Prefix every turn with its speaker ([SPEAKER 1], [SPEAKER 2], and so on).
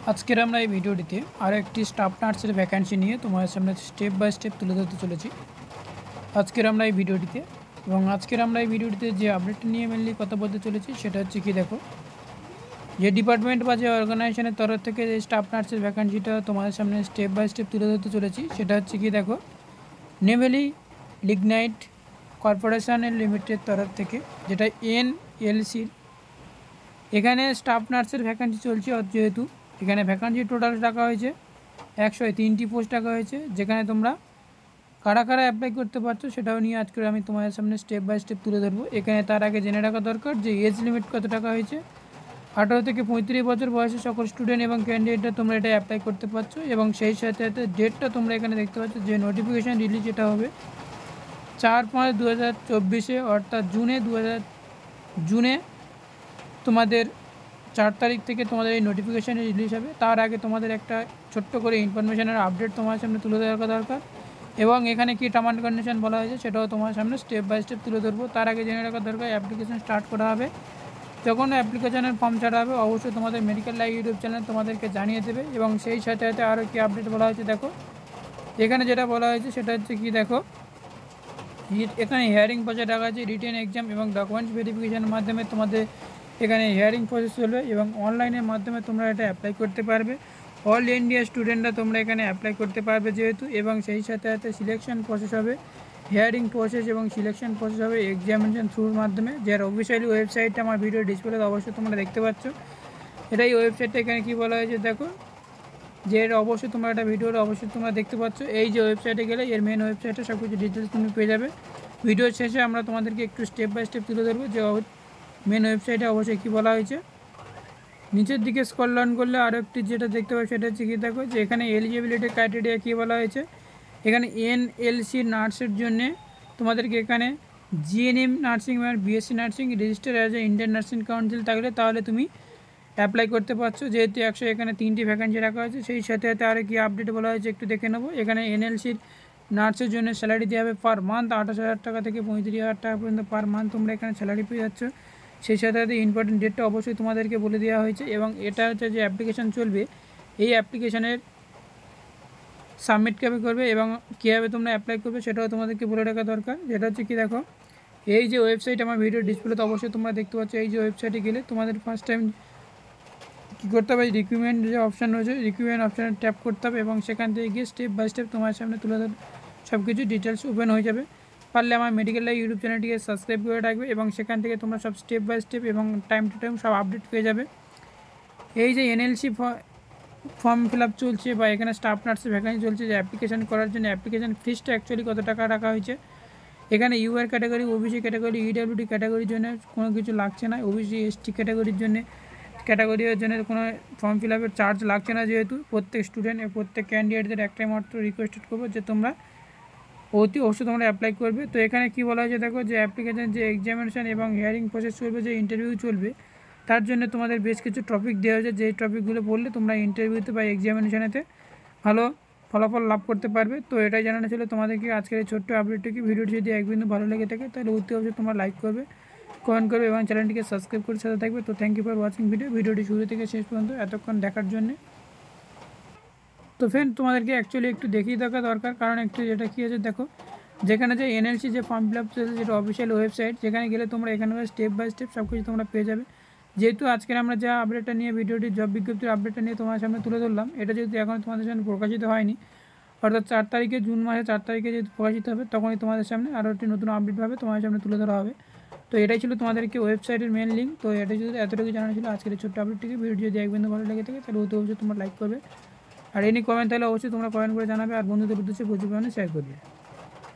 [SPEAKER 1] আজকের আমরা এই ভিডিওটিতে আরও একটি স্টাফ নার্সের ভ্যাকান্সি নিয়ে তোমাদের সামনে স্টেপ বাই স্টেপ তুলে ধরতে চলেছি আজকের আমরা এই ভিডিওটিতে যে আপডেটটা নিয়ে মেনলি কথা বলতে চলেছি সেটা হচ্ছে কি দেখো, যে ডিপার্টমেন্ট বা যে অর্গানাইজেশনের তরফ থেকে যে স্টাফ নার্সের ভ্যাকান্সিটা তোমাদের সামনে স্টেপ বাই স্টেপ তুলে ধরতে চলেছি সেটা হচ্ছে কি দেখো, নেভেলি লিগনাইট কর্পোরেশনের লিমিটেড তরফ থেকে, যেটা NLC। এখানে স্টাফ নার্সের ভ্যাকান্সি চলছে। যেহেতু এখানে ভ্যাকান্সি টোটাল টাকা হয়েছে 103টি পোস্ট টাকা হয়েছে, যেখানে তোমরা কারা কারা অ্যাপ্লাই করতে পারছো সেটাও নিয়ে আজকে আমি তোমাদের সামনে স্টেপ বাই স্টেপ তুলে ধরবো। এখানে তার আগে জেনে রাখা দরকার যে এজ লিমিট কত টাকা হয়েছে। 18 থেকে 35 বছর বয়সের সকল স্টুডেন্ট এবং ক্যান্ডিডেটরা তোমরা এটা অ্যাপ্লাই করতে পারছো, এবং সেই সাথে সাথে ডেটটা তোমরা এখানে দেখতে পাচ্ছ যে নোটিফিকেশান রিলিজ যেটা হবে 4/5/2024, অর্থাৎ জুনে তোমাদের 4 তারিখ থেকে তোমাদের এই নোটিফিকেশান রিলিজ হবে। তার আগে তোমাদের একটা ছোট্ট করে ইনফরমেশনের আপডেট তোমার সামনে তুলে দেওয়া দরকার, এবং এখানে কী টার্ম অ্যান্ড কন্ডিশন বলা হয়েছে সেটাও তোমার সামনে স্টেপ বাই স্টেপ তুলে ধরবো। তার আগে জেনে রাখা দরকার অ্যাপ্লিকেশান স্টার্ট করা হবে। যখন অ্যাপ্লিকেশানের ফর্ম ছাড়া হবে অবশ্যই তোমাদের মেডিকেল লাইভ ইউটিউব চ্যানেল তোমাদেরকে জানিয়ে দেবে। এবং সেই সাথে সাথে আরও কী আপডেট বলা হয়েছে দেখো, এখানে যেটা বলা হয়েছে সেটা হচ্ছে কি দেখো, এখানে হিয়ারিং প্রসেস রাখা আছে, রিটেন এক্সাম এবং ডকুমেন্টস ভেরিফিকেশনের মাধ্যমে তোমাদের এখানে হিয়ারিং প্রসেস চলবে, এবং অনলাইনের মাধ্যমে তোমরা এটা অ্যাপ্লাই করতে পারবে। অল ইন্ডিয়া স্টুডেন্টরা তোমরা এখানে অ্যাপ্লাই করতে পারবে যেহেতু, এবং সেই সাথে সাথে সিলেকশন প্রসেস হবে, হিয়ারিং প্রসেস এবং সিলেকশন প্রসেস হবে এক্সামিনেশন থ্রুর মাধ্যমে, যার অফিসিয়ালি ওয়েবসাইটটা আমার ভিডিও ডিসপ্লেতে অবশ্যই তোমরা দেখতে পাচ্ছ। এটাই ওয়েবসাইটটা। এখানে কী বলা হয়েছে দেখো, যে এটা অবশ্যই তোমরা একটা ভিডিওটা অবশ্যই তোমরা দেখতে পাচ্ছ। এই যে ওয়েবসাইটে গেলে এর মেন ওয়েবসাইটে সব কিছু ডিটেলস তুমি পেয়ে যাবে। ভিডিওর শেষে আমরা তোমাদেরকে একটু স্টেপ বাই স্টেপ তুলে ধরবো যে মেন ওয়েবসাইটে অবশ্যই কী বলা হয়েছে। নিচের দিকে স্ক্রল ডাউন করলে আরও একটি যেটা দেখতে পাবে সেটা হচ্ছে কী দেখো, যে এখানে এলিজিবিলিটি ক্রাইটেরিয়া কী বলা হয়েছে। এখানে NLC নার্সের জন্যে তোমাদেরকে এখানে GNM নার্সিং এবং BSc nursing register as a Indian nursing council থাকলে তাহলে তুমি অ্যাপ্লাই করতে পারছো। যেহেতু এখানে 3টি ভ্যাকান্সি রাখা হয়েছে। সেই সাথে সাথে আরও কী আপডেট বলা হয়েছে একটু দেখে নেবো। এখানে NLCর নার্সের জন্য স্যালারি দেওয়া হবে পার মান্থ 28,000 টাকা থেকে 35,000 টাকা পর্যন্ত পার মান্থ তোমরা এখানে স্যালারি পেয়ে যাচ্ছ। সেই সাথে সাথে ইম্পর্টেন্ট ডেটটা অবশ্যই তোমাদেরকে বলে দেওয়া হয়েছে, এবং এটা হচ্ছে যে অ্যাপ্লিকেশান চলবে, এই অ্যাপ্লিকেশানের সাবমিট কীভাবে করবে এবং কীভাবে তোমরা অ্যাপ্লাই করবে সেটাও তোমাদেরকে বলে রাখা দরকার। যেটা হচ্ছে কি দেখো, এই যে ওয়েবসাইট আমার ভিডিও ডিসপ্লেতে অবশ্যই তোমরা দেখতে পাচ্ছ। এই যে ওয়েবসাইটে গেলে তোমাদের ফার্স্ট টাইম কী করতে হবে, রিক্রুটমেন্ট যে অপশান রয়েছে রিক্রুটমেন্ট অপশানে ট্যাপ করতে হবে, এবং সেখান থেকে গিয়ে স্টেপ বাই স্টেপ তোমার সামনে তুলে ধর সব কিছু ডিটেলস ওপেন হয়ে যাবে। পারলে আমার মেডিকেল লাইভ ইউটিউব চ্যানেলটিকে সাবস্ক্রাইব করে রাখবে, এবং সেখান থেকে তোমরা সব স্টেপ বাই স্টেপ এবং টাইম টু টাইম সব আপডেট পেয়ে যাবে। এই যে NLC ফর্ম ফিল আপ চলছে বা এখানে স্টাফ নার্সের ভ্যাকান্সি চলছে, যে অ্যাপ্লিকেশান করার জন্য অ্যাপ্লিকেশান ফিসটা অ্যাকচুয়ালি কত টাকা রাখা হয়েছে। এখানে UR category, OBC category, EWD ক্যাটাগরির জন্য কোনো কিছু লাগছে না। OBC ST ক্যাটাগরির জন্য কোনো ফর্ম ফিল আপের চার্জ লাগছে না, যেহেতু প্রত্যেক স্টুডেন্ট প্রত্যেক ক্যান্ডিডেটদের একটাই মাত্র রিকোয়েস্টেড করবো যে তোমরা অবশ্যই তোমরা অ্যাপ্লাই করবে। তো এখানে কী বলা হয়েছে দেখো, যে অ্যাপ্লিকেশান যে এক্সামিনেশান এবং হিয়ারিং প্রসেস চলবে, যে ইন্টারভিউ চলবে, তার জন্য তোমাদের বেশ কিছু টপিক দেওয়া হয়েছে, যেই টপিকগুলো পড়লে তোমরা ইন্টারভিউতে বা এক্সামিনেশানেতে ভালো ফলাফল লাভ করতে পারবে। তো এটাই জানানো ছিল তোমাদেরকে আজকের এই ছোট্ট আপডেটটি। ভিডিওটি যদি এক বিন্দু ভালো লেগে থাকে তাহলে অতি অবশ্যই তোমরা লাইক করবে, কমেন্ট করবে এবং চ্যানেলটিকে সাবস্ক্রাইব করে সাথে থাকবে। তো থ্যাংক ইউ ফর ওয়াচিং ভিডিওটি শুরু থেকে শেষ পর্যন্ত এতক্ষণ দেখার জন্যে। তো ফ্রেন্ড তোমাদেরকে অ্যাকচুয়ালি একটু দেখিয়ে দেখা দরকার, কারণ একটু যেটা কী আছে দেখো, যেখানে যে NLC যে ফর্ম ফিল আপ চলছে যেটা অফিসিয়াল ওয়েবসাইট, যেখানে গেলে তোমরা এখানকার স্টেপ বাই স্টেপ সব কিছু তোমরা পেয়ে যাবে। যেহেতু আজকের আমরা যা আপডেটটা নিয়ে ভিডিওটি জব বিজ্ঞপ্তির আপডেটটা নিয়ে তোমার সামনে তুলে ধরলাম, এটা যেহেতু এখন তোমাদের সামনে প্রকাশিত হয়নি, অর্থাৎ 4 তারিখে জুন মাসে 4 তারিখে যেহেতু প্রকাশিত হবে, তখনই তোমাদের সামনে আরও একটি নতুন আপডেটভাবে তোমাদের সামনে তুলে ধরা হবে। তো এটাই ছিল তোমাদেরকে ওয়েবসাইটের মেন লিঙ্ক। তো এটা যদি এতটুকু জানা ছিল আজকের এই ছোট্ট আপডেটটিকে। ভিডিওটি যদি এক বিন্দু ভালো লেগে থাকে তাহলে অতি অবশ্যই তোমরা লাইক করবে, আর এনি কমেন্ট তাহলে অবশ্যই তোমরা কমেন্ট করে জানাবে, আর বন্ধুদের উদ্দেশ্যে প্রচুর পরিমাণে শেয়ার করবে।